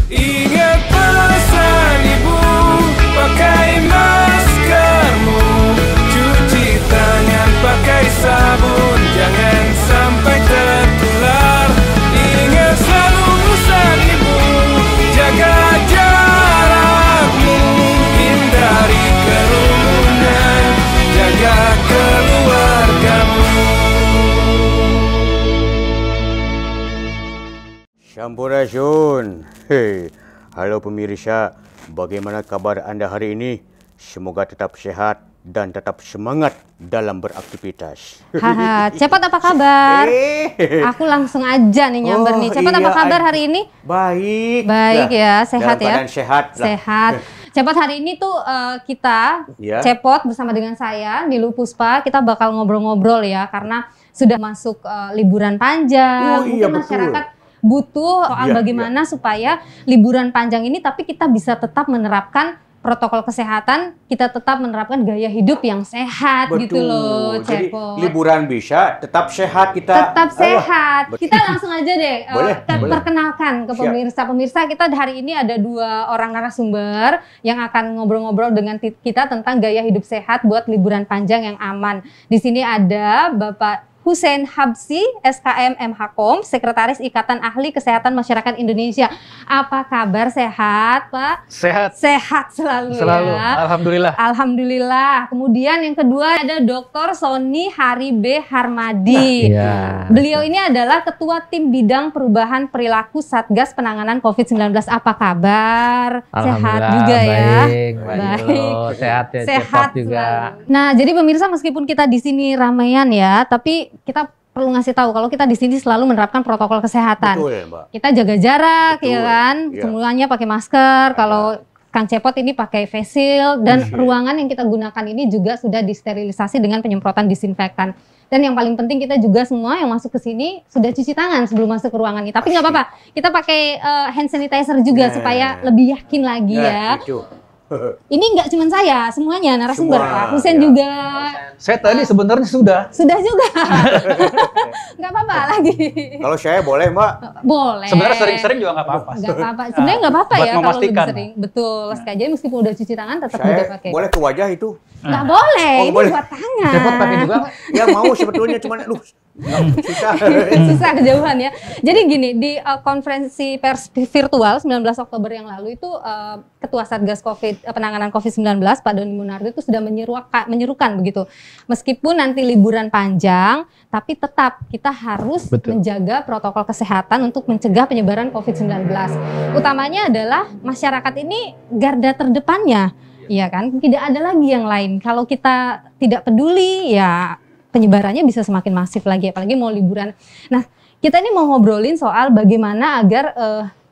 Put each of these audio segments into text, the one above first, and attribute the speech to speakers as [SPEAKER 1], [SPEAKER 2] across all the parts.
[SPEAKER 1] Ingat pesan ibu, pakai maskermu, cuci tangan pakai sabun, jangan sampai tertular. Ingat selalu pesan ibu, jaga jarakmu, hindari kerumunan, jaga keluargamu.
[SPEAKER 2] Sampurasun. Hei, halo pemirsa, bagaimana kabar Anda hari ini? Semoga tetap sehat dan tetap semangat dalam beraktivitas.
[SPEAKER 3] Haha, Cepot apa kabar? Aku langsung aja nih nyamber nih. Cepot apa kabar hari ini?
[SPEAKER 2] Baik.
[SPEAKER 3] Baik ya, sehat ya.
[SPEAKER 2] Sehat.
[SPEAKER 3] Sehat. Cepot hari ini tuh kita, Cepot bersama dengan saya, Nilu Puspa, kita bakal ngobrol-ngobrol ya, karena sudah masuk liburan panjang. Mungkin masyarakat butuh soal bagaimana supaya liburan panjang ini tapi kita bisa tetap menerapkan protokol kesehatan, kita tetap menerapkan gaya hidup yang sehat. Betul. Gitu loh, Cepot.
[SPEAKER 2] Jadi liburan bisa, tetap sehat kita.
[SPEAKER 3] Tetap sehat. Kita langsung aja deh perkenalkan ke pemirsa kita hari ini ada 2 orang narasumber yang akan ngobrol-ngobrol dengan kita tentang gaya hidup sehat buat liburan panjang yang aman. Di sini ada Bapak Hussein Habsyi, SKM MHkom, Sekretaris Ikatan Ahli Kesehatan Masyarakat Indonesia. Apa kabar, sehat Pak?
[SPEAKER 4] Sehat.
[SPEAKER 3] Sehat selalu ya.
[SPEAKER 4] Alhamdulillah.
[SPEAKER 3] Alhamdulillah. Kemudian yang kedua ada Dr. Sony Hari B. Harmadi. Beliau ini adalah Ketua Tim Bidang Perubahan Perilaku Satgas Penanganan COVID-19. Apa kabar? Sehat juga ya?
[SPEAKER 4] Baik. Sehat ya,
[SPEAKER 3] sehat
[SPEAKER 4] juga.
[SPEAKER 3] Selalu. Nah, jadi pemirsa meskipun kita di sini ramaian ya, tapi kita perlu ngasih tahu kalau kita di sini selalu menerapkan protokol kesehatan.
[SPEAKER 2] Betul, Mbak.
[SPEAKER 3] Kita jaga jarak, ya kan?
[SPEAKER 2] Ya.
[SPEAKER 3] Semuanya pakai masker. Kalau Kang Cepot ini pakai face shield dan ruangan yang kita gunakan ini juga sudah disterilisasi dengan penyemprotan disinfektan. Dan yang paling penting kita juga semua yang masuk ke sini sudah cuci tangan sebelum masuk ke ruangan ini. Tapi nggak apa-apa, kita pakai hand sanitizer juga supaya lebih yakin lagi ya.
[SPEAKER 2] Gitu.
[SPEAKER 3] Ini nggak cuma saya, semuanya narasumber. Pak Hussein juga.
[SPEAKER 4] Saya tadi sebenarnya sudah
[SPEAKER 3] juga. Nggak apa-apa lagi.
[SPEAKER 2] Kalau saya boleh, Mbak?
[SPEAKER 3] Boleh.
[SPEAKER 4] Sebenarnya sering-sering juga nggak apa-apa.
[SPEAKER 3] Nggak apa-apa. Sebenarnya nggak apa-apa ya kalau lebih sering. Betul. Sekali aja meskipun udah cuci tangan tetap udah pakai.
[SPEAKER 2] Boleh ke wajah itu?
[SPEAKER 3] Nggak boleh.
[SPEAKER 2] Oh,
[SPEAKER 3] ini
[SPEAKER 2] boleh.
[SPEAKER 3] buat tangan.
[SPEAKER 4] Cepot pakai juga.
[SPEAKER 2] Ya mau sebetulnya, cuman susah.
[SPEAKER 3] Susah kejauhan ya. Jadi gini, di konferensi pers virtual 19 Oktober yang lalu itu Ketua Satgas Penanganan COVID-19 Pak Doni Munardo itu sudah menyerukan begitu. Meskipun nanti liburan panjang, tapi tetap kita harus menjaga protokol kesehatan untuk mencegah penyebaran COVID-19. Utamanya adalah masyarakat ini garda terdepannya. Iya kan? Tidak ada lagi yang lain. Kalau kita tidak peduli ya penyebarannya bisa semakin masif lagi, apalagi mau liburan. Nah, kita ini mau ngobrolin soal bagaimana agar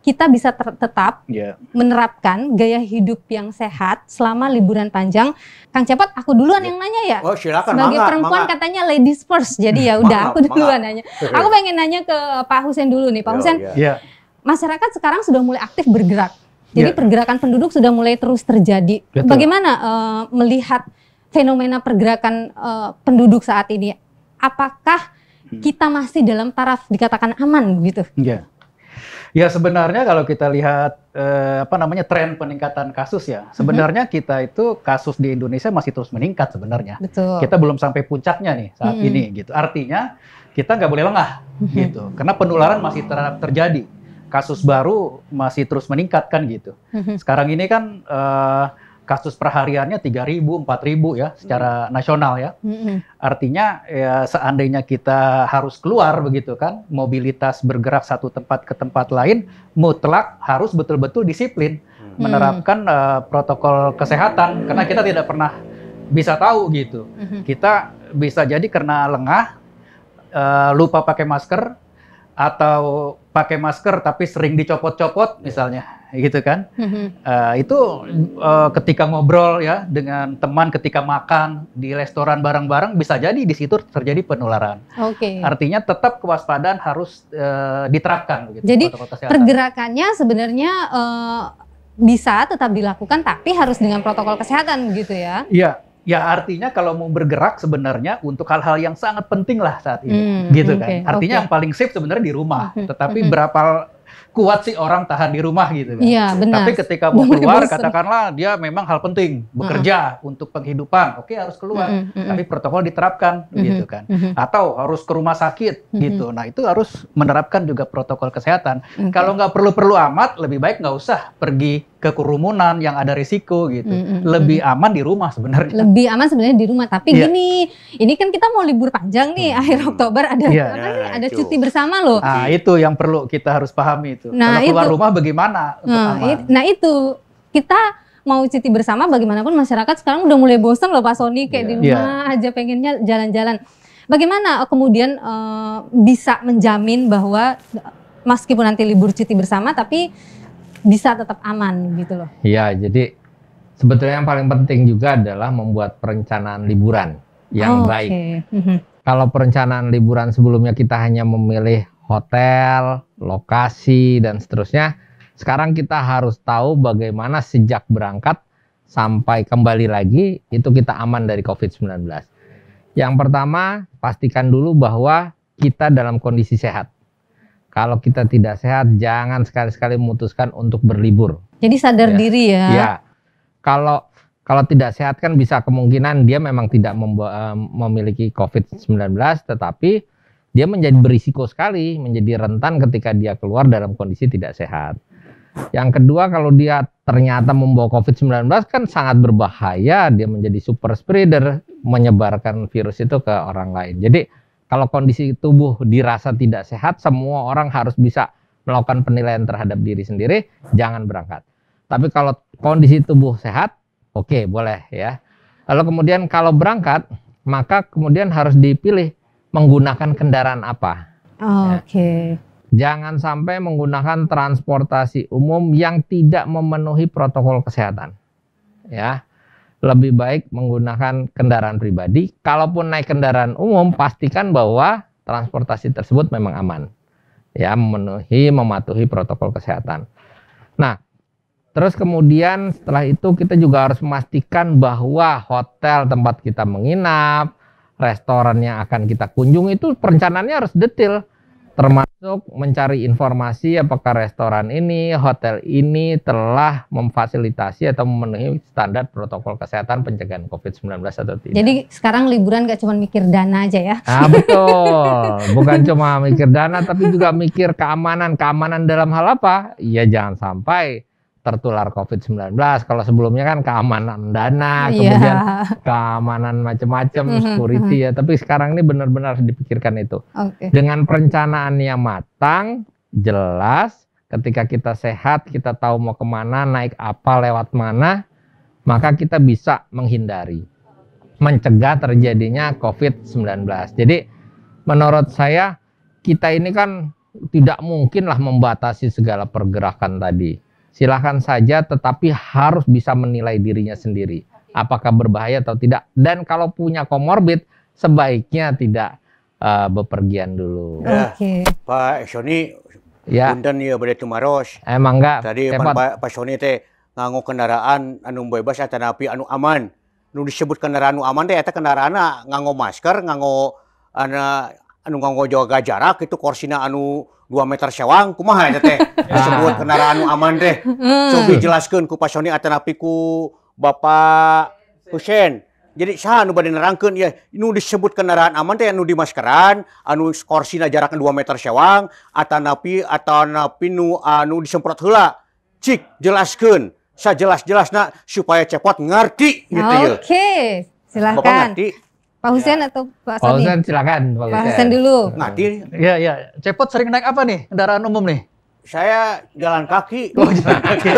[SPEAKER 3] kita bisa tetap menerapkan gaya hidup yang sehat selama liburan panjang. Kang Cepot, aku duluan yang nanya ya.
[SPEAKER 2] Oh, silakan.
[SPEAKER 3] Sebagai perempuan katanya ladies first, jadi ya udah aku duluan nanya. Aku pengen nanya ke Pak Hussein dulu nih, Pak Hussein. Masyarakat sekarang sudah mulai aktif bergerak. Jadi pergerakan penduduk sudah mulai terus terjadi. Bagaimana melihat fenomena pergerakan penduduk saat ini? Apakah kita masih dalam taraf dikatakan aman gitu?
[SPEAKER 4] Ya sebenarnya kalau kita lihat tren peningkatan kasus ya, sebenarnya kita itu kasus di Indonesia masih terus meningkat sebenarnya.
[SPEAKER 3] Betul.
[SPEAKER 4] Kita belum sampai puncaknya nih saat ini gitu. Artinya kita nggak boleh lengah gitu, karena penularan masih terjadi. Kasus baru masih terus meningkat kan gitu. Sekarang ini kan kasus perhariannya 3.000, 4.000 ya secara nasional ya. Artinya ya seandainya kita harus keluar begitu kan, mobilitas bergerak satu tempat ke tempat lain, mutlak harus betul-betul disiplin menerapkan protokol kesehatan karena kita tidak pernah bisa tahu gitu. Kita bisa jadi karena lengah, lupa pakai masker, atau pakai masker tapi sering dicopot-copot misalnya, gitu kan? Itu ketika ngobrol ya dengan teman, ketika makan di restoran bareng-bareng bisa jadi di situ terjadi penularan. Artinya tetap kewaspadaan harus diterapkan. Gitu,
[SPEAKER 3] jadi pergerakannya sebenarnya bisa tetap dilakukan tapi harus dengan protokol kesehatan gitu ya?
[SPEAKER 4] Iya. Ya artinya kalau mau bergerak sebenarnya untuk hal-hal yang sangat penting lah saat ini, gitu kan. Artinya yang paling safe sebenarnya di rumah, tetapi berapa kuat sih orang tahan di rumah gitu kan.
[SPEAKER 3] Iya, benar.
[SPEAKER 4] Tapi ketika mau
[SPEAKER 3] Udah
[SPEAKER 4] keluar,
[SPEAKER 3] bosen.
[SPEAKER 4] katakanlah dia memang hal penting, bekerja untuk penghidupan, oke harus keluar. Tapi protokol diterapkan gitu kan. Atau harus ke rumah sakit gitu. Nah itu harus menerapkan juga protokol kesehatan. Kalau nggak perlu-perlu amat, lebih baik nggak usah pergi ke kerumunan yang ada risiko gitu. Lebih aman di rumah sebenarnya.
[SPEAKER 3] Lebih aman sebenarnya di rumah. Tapi
[SPEAKER 4] Iya.
[SPEAKER 3] gini, ini kan kita mau libur panjang nih, akhir Oktober ada
[SPEAKER 4] Iya.
[SPEAKER 3] apa nih?
[SPEAKER 2] Nah,
[SPEAKER 3] Ada
[SPEAKER 2] itu.
[SPEAKER 3] cuti bersama loh.
[SPEAKER 4] Nah itu yang perlu kita harus pahami itu.
[SPEAKER 3] Nah,
[SPEAKER 4] Kalau keluar
[SPEAKER 3] itu.
[SPEAKER 4] rumah bagaimana untuk aman?
[SPEAKER 3] Nah itu kita mau cuti bersama, bagaimanapun masyarakat sekarang udah mulai bosan loh Pak Sony, kayak di rumah aja pengennya jalan-jalan. Bagaimana kemudian bisa menjamin bahwa meskipun nanti libur cuti bersama tapi bisa tetap aman gitu loh?
[SPEAKER 5] Iya, jadi sebetulnya yang paling penting juga adalah membuat perencanaan liburan yang baik. Kalau perencanaan liburan sebelumnya kita hanya memilih hotel, lokasi, dan seterusnya, sekarang kita harus tahu bagaimana sejak berangkat sampai kembali lagi itu kita aman dari COVID-19. Yang pertama, pastikan dulu bahwa kita dalam kondisi sehat. Kalau kita tidak sehat, jangan sekali-sekali memutuskan untuk berlibur.
[SPEAKER 3] Jadi sadar diri ya.
[SPEAKER 5] Ya, kalau tidak sehat kan bisa kemungkinan dia memang tidak memiliki COVID-19, tetapi dia menjadi berisiko sekali, menjadi rentan ketika dia keluar dalam kondisi tidak sehat. Yang kedua, kalau dia ternyata membawa COVID-19 kan sangat berbahaya, dia menjadi super spreader, menyebarkan virus itu ke orang lain. Jadi kalau kondisi tubuh dirasa tidak sehat, semua orang harus bisa melakukan penilaian terhadap diri sendiri, jangan berangkat. Tapi kalau kondisi tubuh sehat, oke, boleh ya. Lalu kemudian kalau berangkat, maka kemudian harus dipilih menggunakan kendaraan apa.
[SPEAKER 3] Oke.
[SPEAKER 5] Jangan sampai menggunakan transportasi umum yang tidak memenuhi protokol kesehatan. Ya. Lebih baik menggunakan kendaraan pribadi. Kalaupun naik kendaraan umum, pastikan bahwa transportasi tersebut memang aman. Ya, mematuhi protokol kesehatan. Nah, terus kemudian setelah itu kita juga harus memastikan bahwa hotel tempat kita menginap, restoran yang akan kita kunjungi itu perencanaannya harus detail. Termasuk mencari informasi apakah restoran ini, hotel ini telah memfasilitasi atau memenuhi standar protokol kesehatan pencegahan COVID-19 atau tidak.
[SPEAKER 3] Jadi sekarang liburan gak cuma mikir dana aja ya.
[SPEAKER 5] Nah, betul. Bukan cuma mikir dana, tapi juga mikir keamanan. Keamanan dalam hal apa? Ya jangan sampai tertular COVID-19. Kalau sebelumnya kan keamanan dana, kemudian keamanan macam-macam, security ya. Tapi sekarang ini benar-benar harus dipikirkan itu. Dengan perencanaan yang matang, jelas, ketika kita sehat, kita tahu mau kemana, naik apa, lewat mana, maka kita bisa menghindari, mencegah terjadinya COVID-19. Jadi menurut saya, kita ini kan tidak mungkinlah membatasi segala pergerakan tadi. Silahkan saja, tetapi harus bisa menilai dirinya sendiri. Apakah berbahaya atau tidak. Dan kalau punya komorbid, sebaiknya tidak bepergian dulu.
[SPEAKER 2] Pak Sony,
[SPEAKER 5] ya.
[SPEAKER 2] punten ya bade tumaros.
[SPEAKER 5] Emang enggak.
[SPEAKER 2] Tadi Pak Sony teh nganggo kendaraan anu bebas atanapi anu aman. Nu disebut kendaraan anu aman teh eta kendaraanna nganggo masker, nganggo anu nganggo jaga jarak, itu korsina anu 2 meter sewang, kumaha eta teh disebut kendaraan anu aman teh. Cobi jelaskeun ku Pak Sony atanapi ku Bapak Husein. Jadi saha anu bade nerangkeun ya, nu disebut kendaraan aman teh anu dimaskeran, anu korsina jarak 2 meter sewang, atanapi nu anu disemprot heula. Cik jelaskeun sajelas-jelasna supaya cepot ngarti gitu ya.
[SPEAKER 3] Oke, silakan.
[SPEAKER 2] Bapak ngerti?
[SPEAKER 3] Pak Husein atau Pak
[SPEAKER 5] Pak
[SPEAKER 3] Sony?
[SPEAKER 5] Husein silakan.
[SPEAKER 3] Pak Husein dulu.
[SPEAKER 2] Ngerti?
[SPEAKER 4] Ya. Cepot sering naik apa nih kendaraan umum nih?
[SPEAKER 2] Saya jalan kaki.
[SPEAKER 4] Oh, jalan kaki.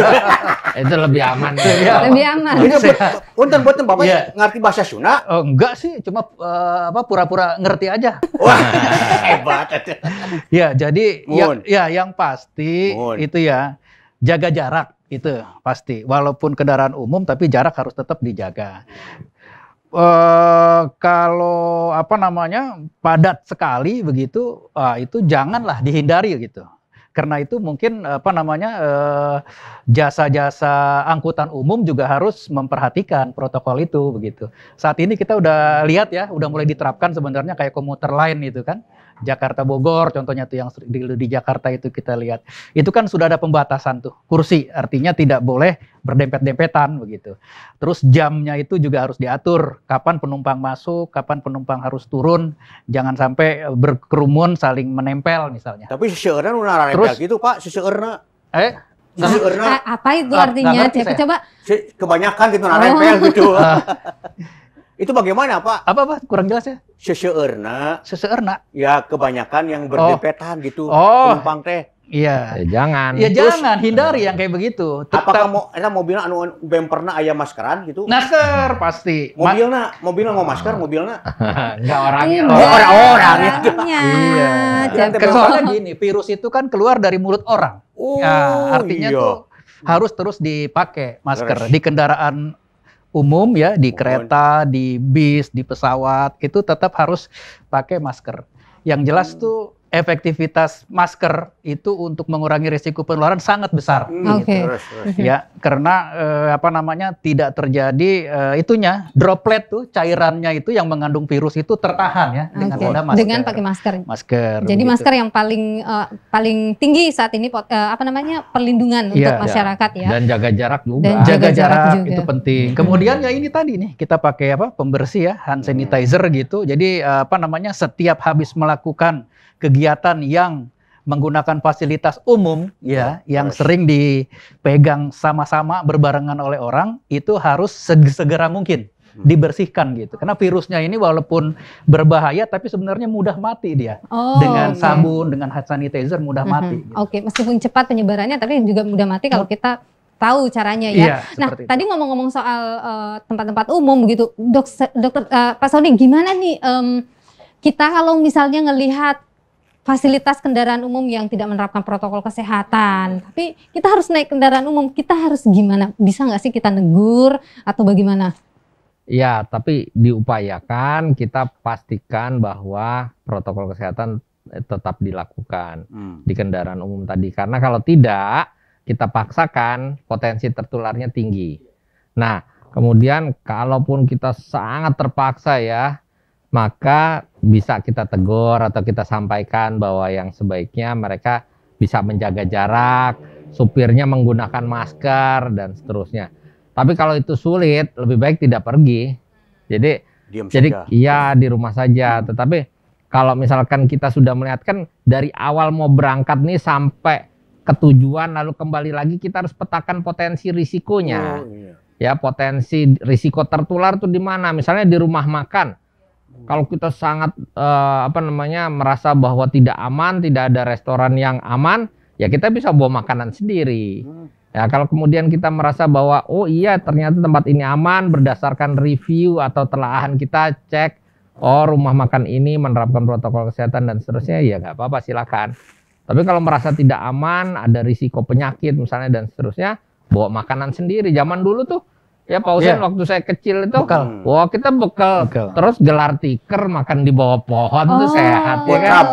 [SPEAKER 5] Itu lebih aman.
[SPEAKER 3] Lebih aman.
[SPEAKER 2] Punten Bapak ngerti bahasa Sunda?
[SPEAKER 4] Oh, enggak sih, cuma pura-pura ngerti aja.
[SPEAKER 2] Wah, hebat.
[SPEAKER 4] Ya, jadi yang pasti itu ya jaga jarak itu pasti. Walaupun kendaraan umum tapi jarak harus tetap dijaga. Kalau padat sekali begitu, itu janganlah dihindari gitu. Karena itu mungkin jasa-jasa angkutan umum juga harus memperhatikan protokol itu begitu. Saat ini kita udah lihat ya, udah mulai diterapkan sebenarnya kayak komuter lain itu kan, Jakarta Bogor contohnya tuh yang di Jakarta itu kita lihat. Itu kan sudah ada pembatasan tuh kursi, artinya tidak boleh berdempet-dempetan begitu. Terus jamnya itu juga harus diatur, kapan penumpang masuk, kapan penumpang harus turun, jangan sampai berkerumun saling menempel misalnya.
[SPEAKER 2] Tapi seseueurna nu nararempel
[SPEAKER 4] Terus
[SPEAKER 2] gitu, Pak, seseueurna.
[SPEAKER 3] Nah, apa itu artinya?
[SPEAKER 4] ngerti saya.
[SPEAKER 3] Coba.
[SPEAKER 2] Kebanyakan gitu nararempel gitu. Itu bagaimana, Pak?
[SPEAKER 4] Apa kurang jelas ya?
[SPEAKER 2] Seseueurna, ya kebanyakan yang berdempetan gitu. Penumpang teh.
[SPEAKER 4] Iya.
[SPEAKER 5] Jangan.
[SPEAKER 4] Ya jangan, hindari yang kayak begitu.
[SPEAKER 2] Apakah mobilnya anu bemperna aya maskeran gitu?
[SPEAKER 4] Masker pasti.
[SPEAKER 2] Mobilnya mau masker mobilnya?
[SPEAKER 5] Enggak orangnya.
[SPEAKER 2] Orang-orangnya.
[SPEAKER 4] Iya. Soalnya gini, virus itu kan keluar dari mulut orang. Artinya tuh harus terus dipakai masker di kendaraan umum ya, di kereta, di bis, di pesawat itu tetap harus pakai masker. Yang jelas tuh efektivitas masker itu untuk mengurangi risiko penularan sangat besar.
[SPEAKER 3] Oke.
[SPEAKER 4] Ya, karena tidak terjadi droplet tuh cairannya itu yang mengandung virus itu tertahan ya dengan ada masker.
[SPEAKER 3] Dengan pakai masker.
[SPEAKER 4] Masker.
[SPEAKER 3] Jadi
[SPEAKER 4] begitu.
[SPEAKER 3] masker yang paling tinggi saat ini perlindungan untuk masyarakat ya.
[SPEAKER 5] Dan jaga jarak juga.
[SPEAKER 3] Dan
[SPEAKER 4] jaga jarak
[SPEAKER 3] juga.
[SPEAKER 4] itu penting. Kemudian ya ini tadi nih kita pakai pembersih ya, hand sanitizer gitu. Jadi setiap habis melakukan kegiatan yang menggunakan fasilitas umum ya, yang sering dipegang sama-sama berbarengan oleh orang, itu harus segera mungkin dibersihkan gitu. Karena virusnya ini walaupun berbahaya tapi sebenarnya mudah mati dia. Dengan sabun, dengan hand sanitizer mudah mati. Gitu.
[SPEAKER 3] Oke, meskipun cepat penyebarannya tapi juga mudah mati kalau kita tahu caranya ya. Nah, tadi ngomong-ngomong soal tempat-tempat umum gitu, dokter Pak Sony, gimana nih kita kalau misalnya ngelihat fasilitas kendaraan umum yang tidak menerapkan protokol kesehatan, tapi kita harus naik kendaraan umum, kita harus gimana? Bisa nggak sih kita negur atau bagaimana?
[SPEAKER 5] Ya, tapi diupayakan kita pastikan bahwa protokol kesehatan tetap dilakukan di kendaraan umum tadi. Karena kalau tidak, kita paksakan potensi tertularnya tinggi. Nah, kemudian kalaupun kita sangat terpaksa ya, maka bisa kita tegur atau kita sampaikan bahwa yang sebaiknya mereka bisa menjaga jarak, supirnya menggunakan masker dan seterusnya. Tapi kalau itu sulit, lebih baik tidak pergi. Jadi iya di rumah saja. Tetapi kalau misalkan kita sudah melihat kan dari awal mau berangkat nih sampai ke tujuan lalu kembali lagi kita harus petakan potensi risikonya. Ya, potensi risiko tertular tuh di mana? Misalnya di rumah makan. Kalau kita sangat merasa bahwa tidak aman, tidak ada restoran yang aman, ya kita bisa bawa makanan sendiri. Ya, kalau kemudian kita merasa bahwa oh iya ternyata tempat ini aman berdasarkan review atau telaahan kita cek, oh rumah makan ini menerapkan protokol kesehatan dan seterusnya, ya nggak apa-apa silakan. Tapi kalau merasa tidak aman, ada risiko penyakit misalnya dan seterusnya, bawa makanan sendiri. Zaman dulu tuh ya Pak Husein waktu saya kecil itu, wah kita bekal, terus gelar tikar makan di bawah pohon tuh sehat ya kan.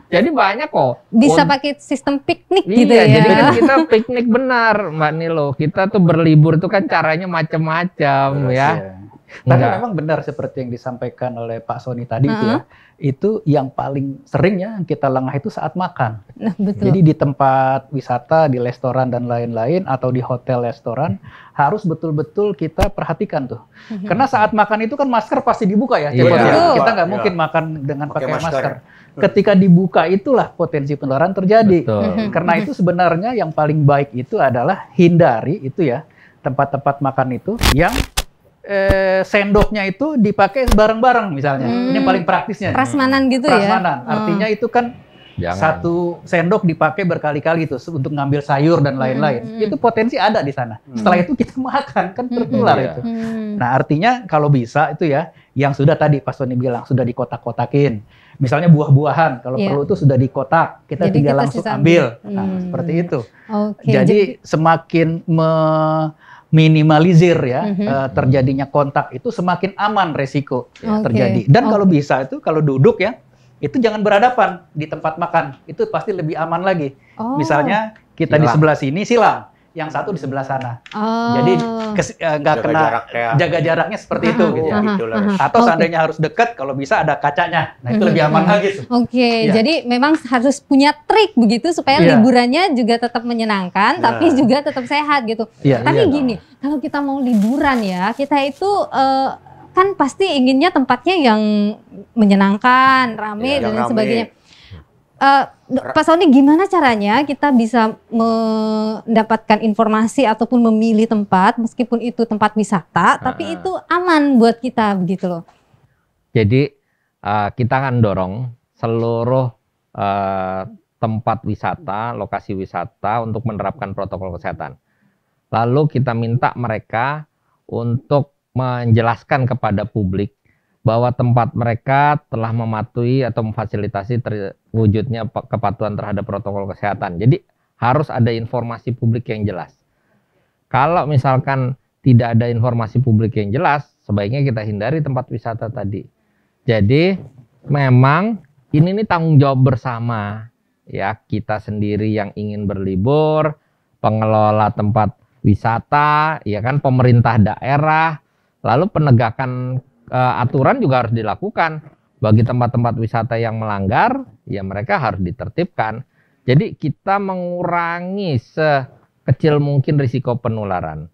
[SPEAKER 5] Jadi banyak kok.
[SPEAKER 3] Bisa pakai sistem piknik gitu ya.
[SPEAKER 5] Jadi kan kita piknik benar Mbak Nilo. Kita tuh berlibur tuh kan caranya macam-macam ya.
[SPEAKER 4] Tapi memang benar seperti yang disampaikan oleh Pak Sony tadi itu ya. Itu yang paling sering ya kita lengah itu saat makan.
[SPEAKER 3] Nah, betul.
[SPEAKER 4] Jadi di tempat wisata, di restoran dan lain-lain atau di hotel restoran harus betul-betul kita perhatikan tuh. Karena saat makan itu kan masker pasti dibuka ya. Kita nggak mungkin makan dengan pakai masker. Ketika dibuka itulah potensi penularan terjadi. Karena itu sebenarnya yang paling baik itu adalah hindari itu ya tempat-tempat makan itu yang sendoknya itu dipakai bareng-bareng misalnya. Ini yang paling praktisnya.
[SPEAKER 3] Prasmanan gitu ya.
[SPEAKER 4] Prasmanan. Artinya itu kan satu sendok dipakai berkali-kali itu untuk ngambil sayur dan lain-lain. Itu potensi ada di sana. Setelah itu kita makan kan tertular itu. Nah, artinya kalau bisa itu ya yang sudah tadi Pak Sony bilang sudah dikotak-kotakin. Misalnya buah-buahan kalau perlu itu sudah dikotak, kita tinggal langsung ambil. Nah, seperti itu. Jadi semakin minimalisir ya terjadinya kontak itu semakin aman resiko terjadi. Dan kalau bisa itu kalau duduk ya itu jangan berhadapan di tempat makan, itu pasti lebih aman lagi. Misalnya kita di sebelah sini silang, yang satu di sebelah sana.
[SPEAKER 3] Oh.
[SPEAKER 4] Jadi nggak
[SPEAKER 2] Jaga
[SPEAKER 4] kena
[SPEAKER 2] jarak ya.
[SPEAKER 4] jaga jaraknya seperti itu gitu.
[SPEAKER 2] Oh, itulah.
[SPEAKER 4] Atau
[SPEAKER 3] Oke.
[SPEAKER 4] seandainya harus dekat, kalau bisa ada kacanya. Nah itu lebih aman lagi.
[SPEAKER 3] Oke,
[SPEAKER 4] Iya.
[SPEAKER 3] jadi memang harus punya trik begitu supaya
[SPEAKER 4] Iya.
[SPEAKER 3] liburannya juga tetap menyenangkan,
[SPEAKER 2] Nah.
[SPEAKER 3] tapi juga tetap sehat gitu.
[SPEAKER 4] Iya.
[SPEAKER 3] Tapi
[SPEAKER 2] Iya
[SPEAKER 3] gini, kalau kita mau liburan ya, kita itu kan pasti inginnya tempatnya yang menyenangkan, rame
[SPEAKER 2] Iya,
[SPEAKER 3] dan
[SPEAKER 2] yang
[SPEAKER 3] lain
[SPEAKER 2] rame.
[SPEAKER 3] sebagainya. Pak Sony, gimana caranya kita bisa mendapatkan informasi ataupun memilih tempat meskipun itu tempat wisata, tapi itu aman buat kita begitu loh.
[SPEAKER 5] Jadi kita akan dorong seluruh tempat wisata, lokasi wisata untuk menerapkan protokol kesehatan. Lalu kita minta mereka untuk menjelaskan kepada publik bahwa tempat mereka telah mematuhi atau memfasilitasi terwujudnya kepatuhan terhadap protokol kesehatan. Jadi harus ada informasi publik yang jelas. Kalau misalkan tidak ada informasi publik yang jelas, sebaiknya kita hindari tempat wisata tadi. Jadi memang ini nih tanggung jawab bersama ya, kita sendiri yang ingin berlibur, pengelola tempat wisata, ya kan, pemerintah daerah, lalu penegakan aturan juga harus dilakukan. Bagi tempat-tempat wisata yang melanggar, ya mereka harus ditertibkan. Jadi kita mengurangi sekecil mungkin risiko penularan.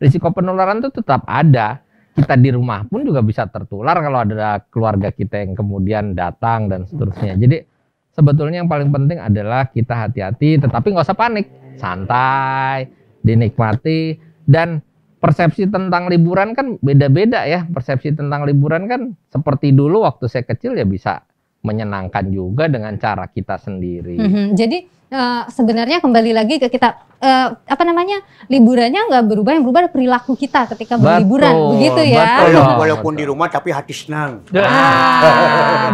[SPEAKER 5] Risiko penularan itu tetap ada. Kita di rumah pun juga bisa tertular kalau ada keluarga kita yang kemudian datang dan seterusnya. Jadi sebetulnya yang paling penting adalah kita hati-hati, tetapi nggak usah panik, santai, dinikmati. Dan persepsi tentang liburan kan beda-beda ya. Persepsi tentang liburan kan seperti dulu waktu saya kecil ya bisa menyenangkan juga dengan cara kita sendiri.
[SPEAKER 3] Jadi sebenarnya kembali lagi ke kita liburannya nggak berubah, yang berubah adalah perilaku kita ketika berliburan, begitu ya.
[SPEAKER 5] Betul.
[SPEAKER 2] Walaupun di rumah tapi hati senang.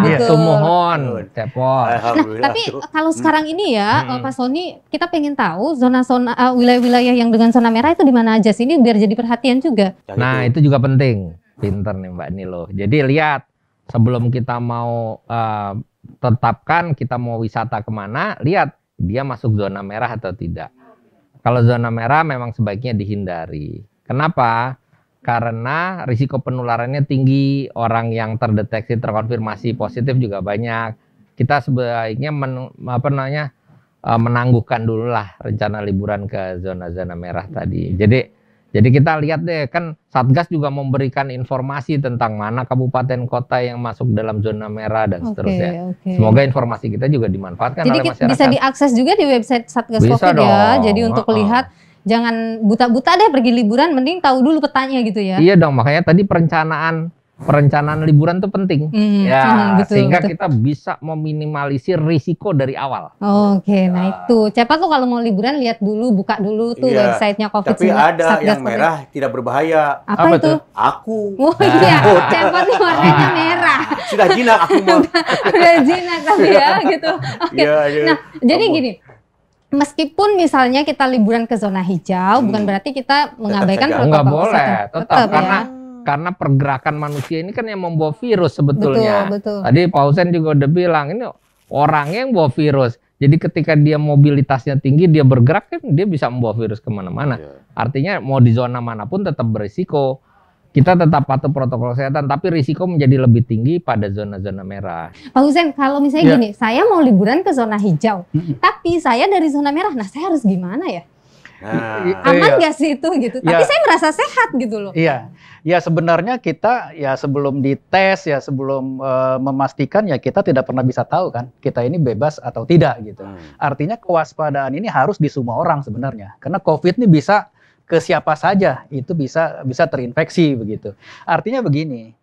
[SPEAKER 3] Betul.
[SPEAKER 5] Sumohon, cepol.
[SPEAKER 2] Alhamdulillah.
[SPEAKER 3] Tapi kalau sekarang ini ya, Pak Sony, kita pengen tahu zona-zona wilayah-wilayah yang dengan zona merah itu di mana aja sih, ini biar jadi perhatian juga.
[SPEAKER 5] Nah itu juga penting. Pinter nih Mbak Nilo. Jadi lihat sebelum kita mau tetapkan kita mau wisata kemana, lihat dia masuk zona merah atau tidak. Kalau zona merah memang sebaiknya dihindari. Kenapa? Karena risiko penularannya tinggi, orang yang terdeteksi terkonfirmasi positif juga banyak. Kita sebaiknya menangguhkan dulu lah rencana liburan ke zona-zona merah tadi. Jadi kita lihat deh, kan Satgas juga memberikan informasi tentang mana kabupaten kota yang masuk dalam zona merah dan seterusnya. Semoga informasi kita juga dimanfaatkan
[SPEAKER 3] Jadi
[SPEAKER 5] oleh masyarakat.
[SPEAKER 3] bisa diakses juga di website Satgas
[SPEAKER 5] Bisa
[SPEAKER 3] Covid ya.
[SPEAKER 5] dong.
[SPEAKER 3] Jadi untuk lihat, jangan buta-buta deh pergi liburan, mending tahu dulu petanya gitu ya.
[SPEAKER 5] Iya dong, makanya tadi perencanaan liburan itu penting.
[SPEAKER 3] Betul,
[SPEAKER 5] sehingga
[SPEAKER 3] betul.
[SPEAKER 5] kita bisa meminimalisir risiko dari awal.
[SPEAKER 3] Oke, nah itu. Cepat tuh kalau mau liburan lihat dulu, buka dulu tuh
[SPEAKER 2] Iya,
[SPEAKER 3] websitenya COVID-19.
[SPEAKER 2] Tapi ada
[SPEAKER 3] Satgas
[SPEAKER 2] yang
[SPEAKER 3] Covid.
[SPEAKER 2] merah tidak berbahaya.
[SPEAKER 3] Apa
[SPEAKER 5] Apa
[SPEAKER 3] itu?
[SPEAKER 5] tuh?
[SPEAKER 2] Aku
[SPEAKER 3] Oh iya, cepat nih warnanya merah.
[SPEAKER 2] sudah jinak aku mah.
[SPEAKER 3] Udah jinak tapi ya gitu. Oke.
[SPEAKER 2] Iya, iya.
[SPEAKER 3] Nah, jadi
[SPEAKER 2] Kamu-
[SPEAKER 3] gini. Meskipun misalnya kita liburan ke zona hijau, bukan berarti kita mengabaikan
[SPEAKER 2] saja.
[SPEAKER 3] protokol
[SPEAKER 5] Nggak boleh,
[SPEAKER 3] kesehatan.
[SPEAKER 5] tetap,
[SPEAKER 3] ya.
[SPEAKER 5] karena pergerakan manusia ini kan yang membawa virus sebetulnya.
[SPEAKER 3] Betul.
[SPEAKER 5] Tadi Pak Husen juga udah bilang, ini orangnya yang bawa virus. Jadi ketika dia mobilitasnya tinggi, dia bergerak kan dia bisa membawa virus kemana-mana.
[SPEAKER 2] Iya.
[SPEAKER 5] Artinya mau di zona manapun tetap berisiko. Kita tetap patuh protokol kesehatan, tapi risiko menjadi lebih tinggi pada zona-zona merah.
[SPEAKER 3] Pak Husen, kalau misalnya
[SPEAKER 4] Ya.
[SPEAKER 3] gini, saya mau liburan ke zona hijau, tapi saya dari zona merah, nah saya harus gimana ya?
[SPEAKER 2] Nah,
[SPEAKER 3] Aman
[SPEAKER 4] Iya.
[SPEAKER 3] nggak sih itu gitu? Tapi
[SPEAKER 4] Ya.
[SPEAKER 3] saya merasa sehat gitu loh.
[SPEAKER 4] Iya, ya sebenarnya kita ya sebelum dites ya sebelum memastikan ya kita tidak pernah bisa tahu kan kita ini bebas atau tidak gitu. Artinya kewaspadaan ini harus di semua orang sebenarnya karena COVID ini bisa ke siapa saja itu bisa terinfeksi begitu. Artinya begini,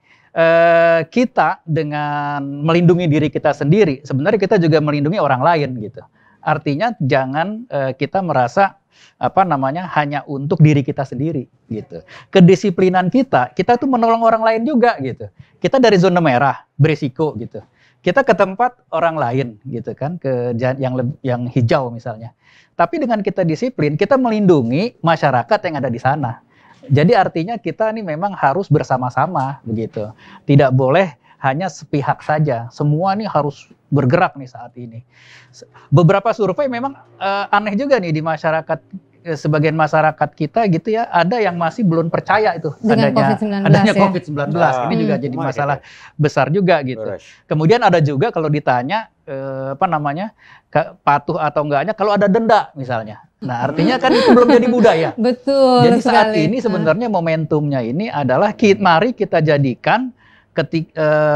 [SPEAKER 4] kita dengan melindungi diri kita sendiri sebenarnya kita juga melindungi orang lain gitu. Artinya jangan kita merasa hanya untuk diri kita sendiri gitu. Kedisiplinan kita tuh menolong orang lain juga gitu. Kita dari zona merah berisiko gitu. Kita ke tempat orang lain gitu kan, ke yang hijau misalnya. Tapi dengan kita disiplin, kita melindungi masyarakat yang ada di sana. Jadi artinya kita ini memang harus bersama-sama begitu. Tidak boleh hanya sepihak saja. Semua ini harus bergerak nih saat ini. Beberapa survei memang aneh juga nih di masyarakat sebagian masyarakat kita gitu ya, ada yang masih belum percaya itu
[SPEAKER 3] Dengan
[SPEAKER 4] adanya
[SPEAKER 3] COVID-19 ya.
[SPEAKER 4] COVID-19. Ini juga jadi
[SPEAKER 2] Kemarin
[SPEAKER 4] masalah besar juga gitu.
[SPEAKER 2] Beres.
[SPEAKER 4] Kemudian ada juga kalau ditanya patuh atau enggaknya kalau ada denda misalnya. Nah, artinya kan itu belum jadi budaya.
[SPEAKER 3] Betul
[SPEAKER 4] Jadi saat
[SPEAKER 3] sekali.
[SPEAKER 4] ini sebenarnya momentumnya ini adalah mari kita jadikan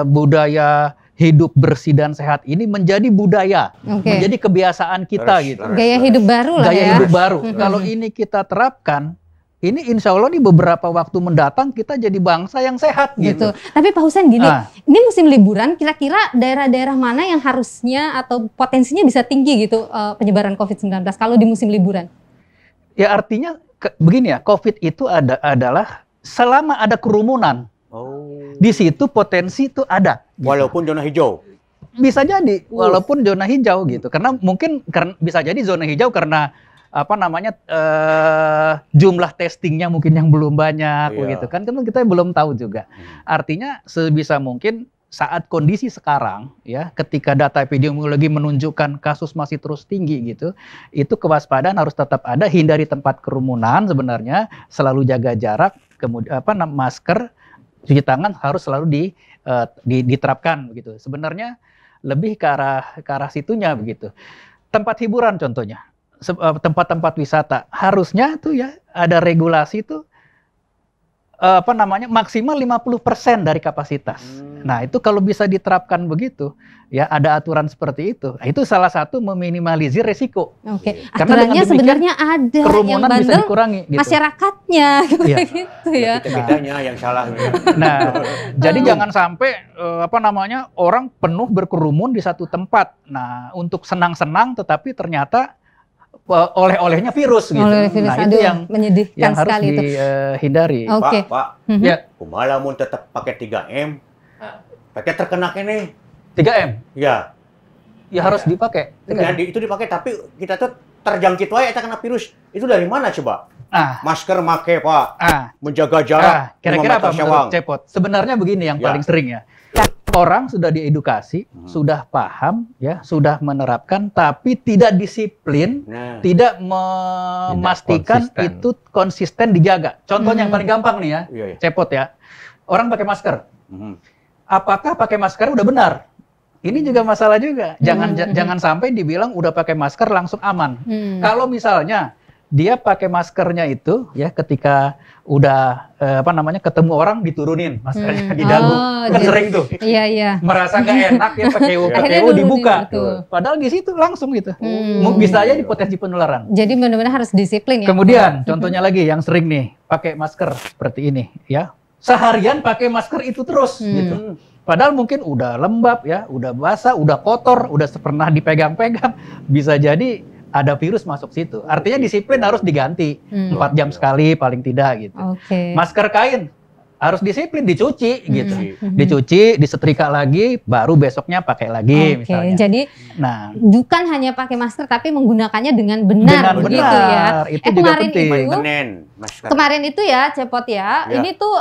[SPEAKER 4] budaya hidup bersih dan sehat ini menjadi budaya,
[SPEAKER 3] Oke.
[SPEAKER 4] menjadi kebiasaan kita
[SPEAKER 2] Terus,
[SPEAKER 4] gitu.
[SPEAKER 2] terus.
[SPEAKER 3] Gaya hidup baru lah
[SPEAKER 4] Gaya
[SPEAKER 3] ya.
[SPEAKER 4] hidup baru. Kalau ini kita terapkan, ini insya Allah nih beberapa waktu mendatang kita jadi bangsa yang sehat gitu.
[SPEAKER 3] Gitu. Tapi Pak Husain gini,
[SPEAKER 4] Ah.
[SPEAKER 3] ini musim liburan, kira-kira daerah-daerah mana yang harusnya atau potensinya bisa tinggi gitu penyebaran COVID-19 kalau di musim liburan?
[SPEAKER 4] Ya artinya begini ya, COVID itu adalah selama ada kerumunan,
[SPEAKER 2] Oh.
[SPEAKER 4] di situ potensi itu ada. Gitu.
[SPEAKER 2] Walaupun zona hijau.
[SPEAKER 4] Bisa jadi walaupun zona hijau gitu, karena mungkin bisa jadi zona hijau karena jumlah testingnya mungkin yang belum banyak
[SPEAKER 2] Iya.
[SPEAKER 4] begitu kan kita belum tahu juga. Artinya sebisa mungkin saat kondisi sekarang ya, ketika data epidemiologi menunjukkan kasus masih terus tinggi gitu, itu kewaspadaan harus tetap ada, hindari tempat kerumunan sebenarnya, selalu jaga jarak, kemudian masker, cuci tangan harus selalu diterapkan begitu. Sebenarnya lebih ke arah situnya begitu. Tempat hiburan contohnya, tempat-tempat wisata harusnya tuh ya ada regulasi tuh maksimal 50% dari kapasitas. Nah, itu kalau bisa diterapkan begitu, ya ada aturan seperti itu. Nah, itu salah satu meminimalisir resiko.
[SPEAKER 3] Oke,
[SPEAKER 4] Karena
[SPEAKER 3] aturannya
[SPEAKER 4] dengan demikian,
[SPEAKER 3] sebenarnya ada yang
[SPEAKER 4] kerumunan bisa
[SPEAKER 3] bandel
[SPEAKER 4] dikurangi gitu.
[SPEAKER 3] masyarakatnya
[SPEAKER 4] Iya.
[SPEAKER 3] gitu ya.
[SPEAKER 2] Kita-kitanya yang salah.
[SPEAKER 4] Nah, jadi jangan sampai orang penuh berkerumun di satu tempat. Nah, untuk senang-senang tetapi ternyata oleh-olehnya virus gitu.
[SPEAKER 3] Oleh virus,
[SPEAKER 4] Nah, itu
[SPEAKER 3] aduh,
[SPEAKER 4] yang
[SPEAKER 3] menyedihkan
[SPEAKER 4] harus
[SPEAKER 3] sekali itu.
[SPEAKER 4] dihindari.
[SPEAKER 3] Oke.
[SPEAKER 2] Pak,
[SPEAKER 3] Mhm.
[SPEAKER 4] Ya,
[SPEAKER 2] kumaha mun tetap pakai 3M. Pakai terkena kene.
[SPEAKER 4] 3M.
[SPEAKER 2] Ya.
[SPEAKER 4] Ya harus dipakai.
[SPEAKER 2] Ya, itu dipakai tapi kita tuh terjangkit wae eta kena virus. Itu dari mana coba? Masker make, Pak. Menjaga jarak.
[SPEAKER 4] Kira-kira
[SPEAKER 2] 5
[SPEAKER 4] apa
[SPEAKER 2] meter
[SPEAKER 4] menurut
[SPEAKER 2] sewang.
[SPEAKER 4] Cepot? Sebenarnya begini yang
[SPEAKER 2] Ya.
[SPEAKER 4] paling sering ya. Orang sudah diedukasi, sudah paham, ya, sudah menerapkan, tapi tidak disiplin,
[SPEAKER 2] Nah,
[SPEAKER 4] tidak memastikan
[SPEAKER 5] konsisten.
[SPEAKER 4] itu konsisten dijaga. Contohnya yang paling gampang nih ya,
[SPEAKER 2] iya, iya.
[SPEAKER 4] Cepot ya. Orang pakai masker.
[SPEAKER 2] Mhm.
[SPEAKER 4] Apakah pakai masker udah benar? Ini juga masalah juga. Jangan sampai dibilang udah pakai masker langsung aman. Kalau misalnya dia pakai maskernya itu ya ketika udah ketemu orang diturunin maskernya di dagu. Kan
[SPEAKER 3] jadi-
[SPEAKER 4] sering tuh.
[SPEAKER 3] Iya, iya.
[SPEAKER 4] Merasa nggak enak ya pakai
[SPEAKER 3] Akhirnya
[SPEAKER 4] PKU dibuka.
[SPEAKER 3] betul.
[SPEAKER 4] Padahal di situ langsung gitu.
[SPEAKER 3] Hmm.
[SPEAKER 4] Bisa aja di potensi penularan.
[SPEAKER 3] Jadi benar-benar harus disiplin ya.
[SPEAKER 4] Kemudian contohnya lagi yang sering nih pakai masker seperti ini ya. Seharian pakai masker itu terus gitu. Padahal mungkin udah lembab ya, udah basah, udah kotor, udah pernah dipegang-pegang, bisa jadi ada virus masuk situ. Artinya disiplin harus diganti 4 jam sekali paling tidak gitu.
[SPEAKER 3] Oke.
[SPEAKER 4] Masker kain harus disiplin dicuci gitu.
[SPEAKER 3] Mhm.
[SPEAKER 4] Dicuci, disetrika lagi, baru besoknya pakai lagi
[SPEAKER 3] Oke,
[SPEAKER 4] misalnya.
[SPEAKER 3] jadi
[SPEAKER 4] Nah,
[SPEAKER 3] bukan hanya pakai masker tapi menggunakannya dengan benar
[SPEAKER 4] dengan
[SPEAKER 3] begitu
[SPEAKER 4] benar
[SPEAKER 3] ya.
[SPEAKER 4] itu juga
[SPEAKER 3] kemarin
[SPEAKER 4] penting.
[SPEAKER 3] itu
[SPEAKER 2] Maintenance masker.
[SPEAKER 3] Kemarin itu ya, Cepot ya,
[SPEAKER 2] Ya.
[SPEAKER 3] ini tuh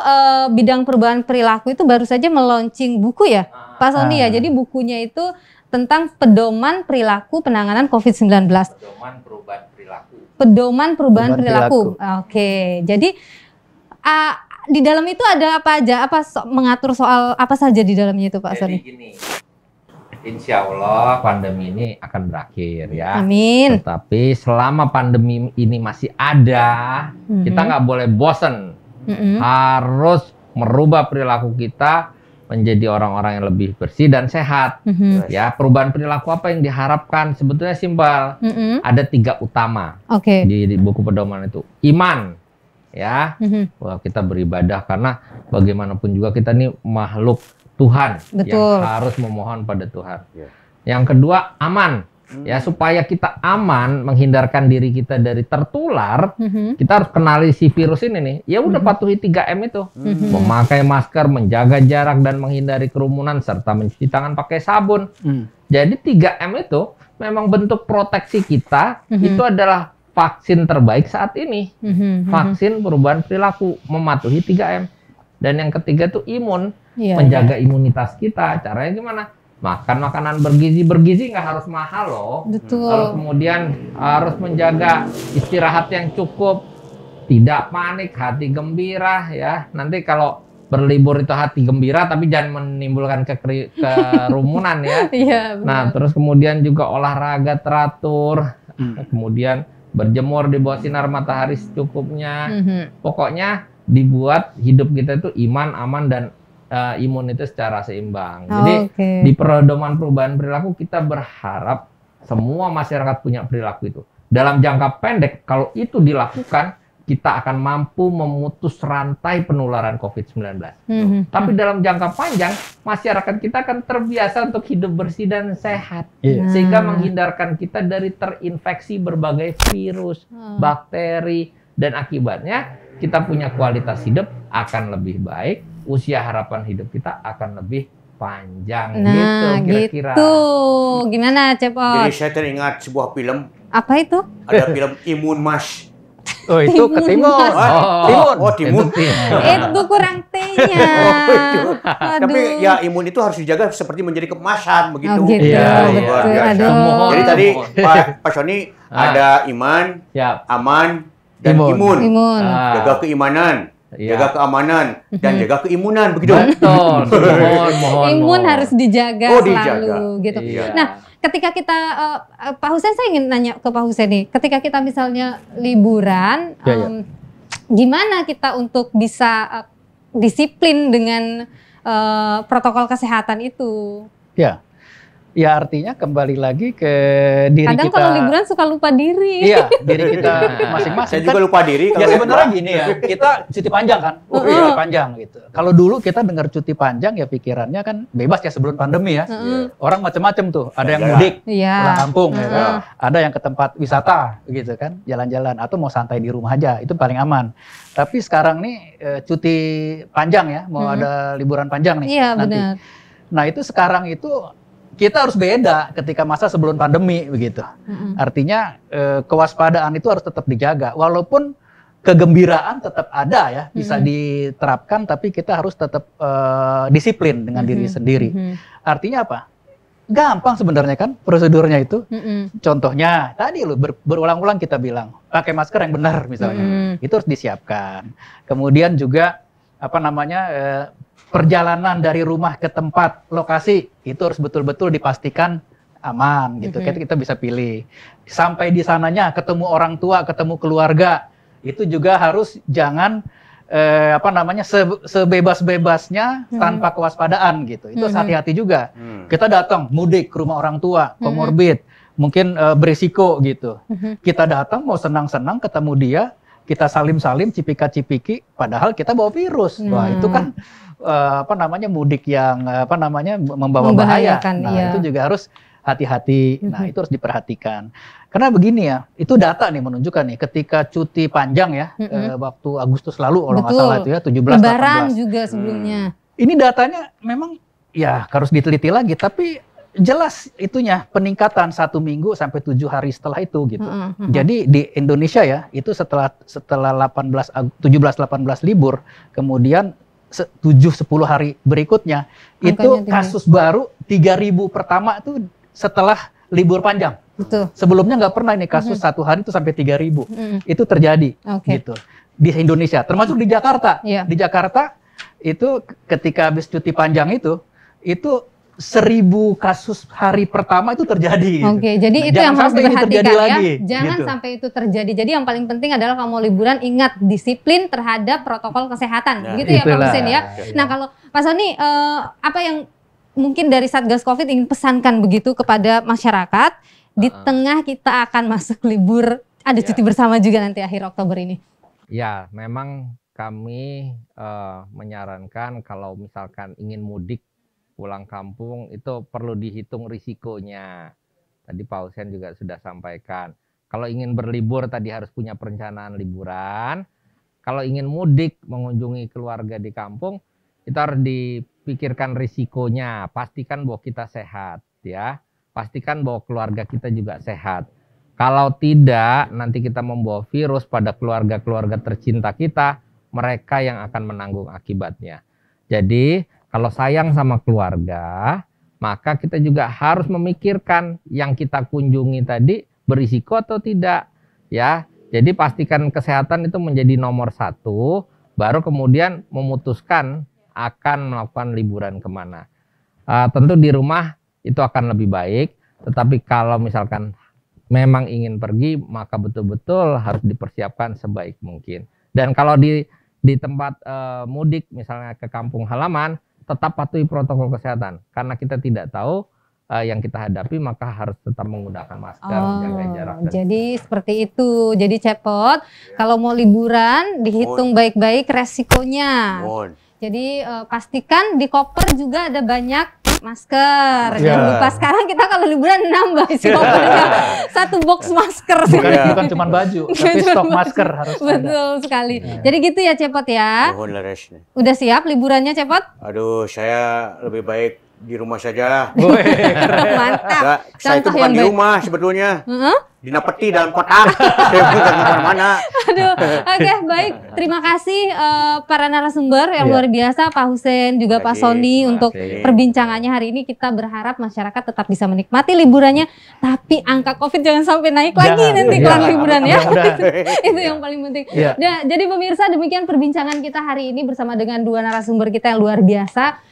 [SPEAKER 3] bidang perubahan perilaku itu baru saja meluncing buku ya, Pak Sony ya. Jadi bukunya itu tentang pedoman perilaku penanganan COVID-19.
[SPEAKER 5] Pedoman perubahan perilaku.
[SPEAKER 3] Pedoman perubahan
[SPEAKER 4] Perubahan
[SPEAKER 3] perilaku. Oke, jadi di dalam itu ada apa aja? Mengatur soal apa saja di dalamnya itu, Pak
[SPEAKER 5] Jadi
[SPEAKER 3] Sony?
[SPEAKER 5] gini, insya Allah pandemi ini akan berakhir ya.
[SPEAKER 3] Amin.
[SPEAKER 5] Tetapi selama pandemi ini masih ada, kita nggak boleh bosen.
[SPEAKER 3] Mhm.
[SPEAKER 5] Harus merubah perilaku kita menjadi orang-orang yang lebih bersih dan sehat.
[SPEAKER 3] Mhm.
[SPEAKER 5] Ya, perubahan perilaku apa yang diharapkan? Sebetulnya simpel.
[SPEAKER 3] Mhm.
[SPEAKER 5] Ada 3 utama
[SPEAKER 3] Oke.
[SPEAKER 5] di buku pedoman itu. Iman, ya,
[SPEAKER 3] Mhm.
[SPEAKER 5] bahwa kita beribadah karena bagaimanapun juga kita ini makhluk Tuhan
[SPEAKER 3] Betul.
[SPEAKER 5] yang harus memohon pada Tuhan.
[SPEAKER 2] Ya.
[SPEAKER 5] Yang kedua aman, ya, supaya kita aman menghindarkan diri kita dari tertular.
[SPEAKER 3] Mhm.
[SPEAKER 5] Kita harus kenali si virus ini nih. Ya udah patuhi 3M itu.
[SPEAKER 3] Mhm.
[SPEAKER 5] Memakai masker, menjaga jarak dan menghindari kerumunan serta mencuci tangan pakai sabun. Jadi 3M itu memang bentuk proteksi kita. Itu adalah vaksin terbaik saat ini.
[SPEAKER 3] Mhm.
[SPEAKER 5] Vaksin perubahan perilaku, mematuhi 3M. Dan yang ketiga tuh imun,
[SPEAKER 3] Iya,
[SPEAKER 5] menjaga imunitas kita. Caranya gimana? makan makanan bergizi. Bergizi nggak harus mahal loh.
[SPEAKER 3] Betul.
[SPEAKER 5] Lalu kemudian harus menjaga istirahat yang cukup, tidak panik, hati gembira ya. Nanti kalau berlibur itu hati gembira, tapi jangan menimbulkan kerumunan ya.
[SPEAKER 3] Iya,
[SPEAKER 5] Nah,
[SPEAKER 3] benar.
[SPEAKER 5] terus kemudian juga olahraga teratur, kemudian berjemur di bawah sinar matahari secukupnya. Pokoknya dibuat hidup kita itu iman, aman, dan imun itu secara seimbang. Jadi
[SPEAKER 3] Oke.
[SPEAKER 5] di pedoman perubahan perilaku kita berharap semua masyarakat punya perilaku itu. Dalam jangka pendek, kalau itu dilakukan, kita akan mampu memutus rantai penularan COVID-19. Tapi dalam jangka panjang, masyarakat kita akan terbiasa untuk hidup bersih dan sehat.
[SPEAKER 4] Iya.
[SPEAKER 5] Sehingga menghindarkan kita dari terinfeksi berbagai virus, bakteri, dan akibatnya kita punya kualitas hidup akan lebih baik, usia harapan hidup kita akan lebih panjang.
[SPEAKER 3] Nah,
[SPEAKER 5] gitu kira-kira.
[SPEAKER 3] gitu. Gimana, Cepot?
[SPEAKER 2] Jadi saya teringat sebuah film,
[SPEAKER 3] Apa itu?
[SPEAKER 2] ada film Imun Mas.
[SPEAKER 4] Oh itu ketimun. Timun.
[SPEAKER 2] Oh, timun.
[SPEAKER 3] Itu kurang T-nya.
[SPEAKER 2] Tapi ya imun itu harus dijaga seperti menjadi kemasan begitu.
[SPEAKER 3] Oh, gitu.
[SPEAKER 4] Iya,
[SPEAKER 2] Luar
[SPEAKER 3] Betul.
[SPEAKER 2] biasa.
[SPEAKER 3] Aduh.
[SPEAKER 2] Jadi tadi Pak Sony ada iman,
[SPEAKER 5] Ya.
[SPEAKER 2] aman, dan
[SPEAKER 4] Imun.
[SPEAKER 2] imun.
[SPEAKER 3] Imun.
[SPEAKER 2] Jaga keimanan,
[SPEAKER 5] Iya.
[SPEAKER 2] jaga keamanan, dan jaga keimunan begitu.
[SPEAKER 5] Betul. mohon.
[SPEAKER 3] Imun harus dijaga
[SPEAKER 2] Oh,
[SPEAKER 3] selalu
[SPEAKER 2] dijaga.
[SPEAKER 3] gitu.
[SPEAKER 5] Iya.
[SPEAKER 3] Nah, ketika kita Pak Husen, saya ingin nanya ke Pak Husen nih, ketika kita misalnya liburan,
[SPEAKER 4] Ya, ya.
[SPEAKER 3] gimana kita untuk bisa disiplin dengan protokol kesehatan itu?
[SPEAKER 4] Ya. Ya artinya kembali lagi ke diri
[SPEAKER 3] Kadang
[SPEAKER 4] kita.
[SPEAKER 3] kalau liburan suka lupa diri.
[SPEAKER 4] Iya, diri kita masing-masing.
[SPEAKER 2] Saya juga lupa diri
[SPEAKER 4] Ya
[SPEAKER 2] kalau
[SPEAKER 4] sebenarnya
[SPEAKER 2] liburan.
[SPEAKER 4] gini ya, kita cuti panjang kan, cuti panjang gitu. Kalau dulu kita dengar cuti panjang ya pikirannya kan bebas ya sebelum pandemi ya. Orang macam-macam tuh, ada yang mudik,
[SPEAKER 3] Iya.
[SPEAKER 4] pulang kampung, ya kan?
[SPEAKER 3] Heeh.
[SPEAKER 4] Ada yang ke tempat wisata gitu kan, jalan-jalan atau mau santai di rumah aja, itu paling aman. Tapi sekarang nih cuti panjang ya, mau ada liburan panjang nih
[SPEAKER 3] Iya,
[SPEAKER 4] nanti.
[SPEAKER 3] benar.
[SPEAKER 4] Nah itu sekarang itu kita harus beda ketika masa sebelum pandemi begitu. Artinya kewaspadaan itu harus tetap dijaga. Walaupun kegembiraan tetap ada ya, bisa diterapkan, tapi kita harus tetap disiplin dengan diri sendiri. Artinya apa? Gampang sebenarnya kan prosedurnya itu. Contohnya tadi loh berulang-ulang kita bilang pakai masker yang benar misalnya. Itu harus disiapkan. Kemudian juga apa namanya perjalanan dari rumah ke tempat lokasi itu harus betul-betul dipastikan aman gitu. Kita bisa pilih. Sampai di sananya ketemu orang tua, ketemu keluarga, itu juga harus jangan apa namanya sebebas-bebasnya tanpa kewaspadaan gitu. Itu harus hati-hati juga. Kita datang mudik ke rumah orang tua, komorbid, mungkin berisiko gitu. Kita datang mau senang-senang ketemu dia, kita salim-salim, cipika-cipiki, padahal kita bawa virus. Wah, itu kan apa namanya mudik yang apa namanya membawa bahaya.
[SPEAKER 3] Membahayakan,
[SPEAKER 4] Nah,
[SPEAKER 3] iya.
[SPEAKER 4] itu juga harus hati-hati. Nah, itu harus diperhatikan. Karena begini ya, itu data nih menunjukkan nih ketika cuti panjang ya waktu Agustus lalu kalau nggak
[SPEAKER 3] Betul.
[SPEAKER 4] salah itu ya 17
[SPEAKER 3] Lebaran
[SPEAKER 4] 18.
[SPEAKER 3] juga sebelumnya.
[SPEAKER 4] Ini datanya memang ya harus diteliti lagi, tapi jelas itunya peningkatan 1 minggu sampai 7 hari setelah itu gitu. Jadi di Indonesia ya itu setelah 17-18 libur, kemudian 7-10 hari berikutnya
[SPEAKER 3] Angkanya
[SPEAKER 4] itu
[SPEAKER 3] tinggi.
[SPEAKER 4] kasus baru 3.000 pertama itu setelah libur panjang.
[SPEAKER 3] Betul.
[SPEAKER 4] Sebelumnya nggak pernah ini kasus 1 hari itu sampai 3.000. Itu terjadi
[SPEAKER 3] Oke.
[SPEAKER 4] gitu di Indonesia, termasuk di Jakarta.
[SPEAKER 3] Iya.
[SPEAKER 4] Di Jakarta itu ketika habis cuti panjang itu 1.000 kasus hari pertama itu terjadi. Gitu.
[SPEAKER 3] Oke, jadi
[SPEAKER 4] Nah,
[SPEAKER 3] itu yang
[SPEAKER 4] jangan
[SPEAKER 3] harus
[SPEAKER 4] sampai ini terjadi
[SPEAKER 3] diperhatikan ya.
[SPEAKER 4] lagi,
[SPEAKER 3] Jangan
[SPEAKER 4] gitu.
[SPEAKER 3] sampai itu terjadi. Jadi yang paling penting adalah kalau mau liburan ingat disiplin terhadap protokol kesehatan.
[SPEAKER 2] Nah,
[SPEAKER 3] Begitu ya Pak
[SPEAKER 4] itulah.
[SPEAKER 3] Husen ya. Nah, kalau Pak Sony apa yang mungkin dari Satgas Covid ingin pesankan begitu kepada masyarakat di tengah kita akan masuk libur, ada cuti bersama juga nanti akhir Oktober ini.
[SPEAKER 5] Ya, memang kami menyarankan kalau misalkan ingin mudik pulang kampung itu perlu dihitung risikonya. Tadi Pak Husen juga sudah sampaikan. Kalau ingin berlibur tadi harus punya perencanaan liburan. Kalau ingin mudik mengunjungi keluarga di kampung itu harus dipikirkan risikonya. Pastikan bahwa kita sehat ya. Pastikan bahwa keluarga kita juga sehat. Kalau tidak, nanti kita membawa virus pada keluarga-keluarga tercinta kita, mereka yang akan menanggung akibatnya. Jadi, kalau sayang sama keluarga, maka kita juga harus memikirkan yang kita kunjungi tadi berisiko atau tidak, ya. Jadi pastikan kesehatan itu menjadi nomor 1, baru kemudian memutuskan akan melakukan liburan kemana. Tentu di rumah itu akan lebih baik, tetapi kalau misalkan memang ingin pergi, maka betul-betul harus dipersiapkan sebaik mungkin. Dan kalau di tempat mudik, misalnya ke kampung halaman, tetap patuhi protokol kesehatan, karena kita tidak tahu yang kita hadapi, maka harus tetap menggunakan masker, jaga jarak.
[SPEAKER 3] Jadi seperti itu. Jadi Cepot, kalau mau liburan dihitung baik-baik resikonya. Jadi pastikan di koper juga ada banyak masker. Jangan lupa sekarang kita kalau liburan nambah isi kopernya 1 box masker.
[SPEAKER 4] Bukan cuma baju, tapi stok masker harus ada.
[SPEAKER 3] Betul sekali. Jadi gitu ya Cepot ya. Udah siap liburannya Cepot?
[SPEAKER 2] Aduh, saya lebih baik di rumah saja lah.
[SPEAKER 3] Mantap.
[SPEAKER 2] Saya itu bukan di rumah sebetulnya. Dinapeti dalam kotak. Saya bukan kemana-mana.
[SPEAKER 3] Aduh, oke, baik. Terima kasih para narasumber yang luar biasa, Pak Hussein juga Pak Sony untuk perbincangannya hari ini. Kita berharap masyarakat tetap bisa menikmati liburannya, tapi angka COVID jangan sampai naik lagi nanti kelar liburan ya. Itu yang paling penting. Nah, jadi pemirsa, demikian perbincangan kita hari ini bersama dengan 2 narasumber kita yang luar biasa.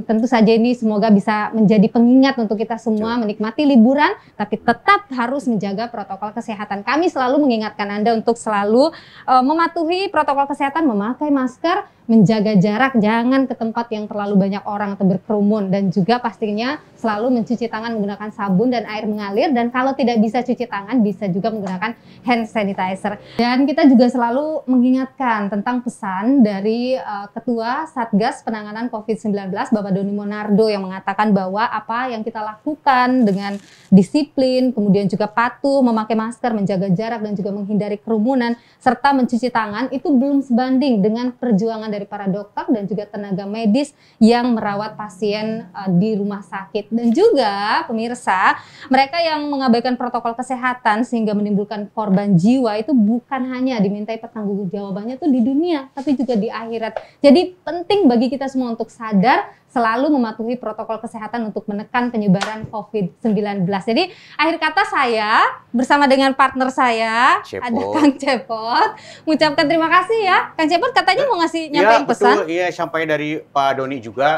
[SPEAKER 3] Tentu saja ini semoga bisa menjadi pengingat untuk kita semua menikmati liburan, tapi tetap harus menjaga protokol kesehatan. Kami selalu mengingatkan Anda untuk selalu mematuhi protokol kesehatan, memakai masker, menjaga jarak, jangan ke tempat yang terlalu banyak orang atau berkerumun, dan juga pastinya selalu mencuci tangan menggunakan sabun dan air mengalir, dan kalau tidak bisa cuci tangan bisa juga menggunakan hand sanitizer. Dan kita juga selalu mengingatkan tentang pesan dari Ketua Satgas Penanganan COVID-19 Bapak Doni Monardo yang mengatakan bahwa apa yang kita lakukan dengan disiplin, kemudian juga patuh, memakai masker, menjaga jarak, dan juga menghindari kerumunan, serta mencuci tangan itu belum sebanding dengan perjuangan dari para dokter dan juga tenaga medis yang merawat pasien di rumah sakit. Dan juga pemirsa, mereka yang mengabaikan protokol kesehatan sehingga menimbulkan korban jiwa itu bukan hanya dimintai pertanggungjawabannya tuh di dunia, tapi juga di akhirat. Jadi penting bagi kita semua untuk sadar selalu mematuhi protokol kesehatan untuk menekan penyebaran COVID-19. Jadi akhir kata saya bersama dengan partner saya, ada Kang Cepot, mengucapkan terima kasih ya. Kang Cepot katanya mau ngasih nyampein pesan.
[SPEAKER 2] Betul, iya, sampai dari Pak Doni juga.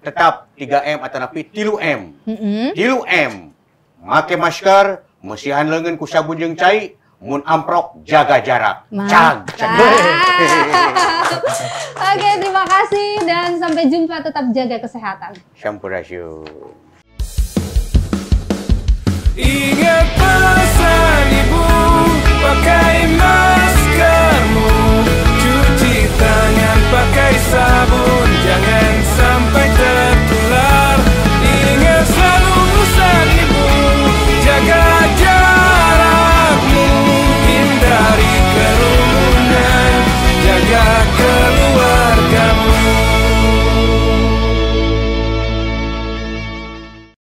[SPEAKER 2] Tetap 3M atau napi 3M. 3M. Make masker, mesihan leungeun ku sabun jeung cai, mun amprok jaga jarak.
[SPEAKER 3] Oke, terima kasih dan sampai jumpa, tetap jaga kesehatan.
[SPEAKER 2] Sampurasun.
[SPEAKER 1] Ingat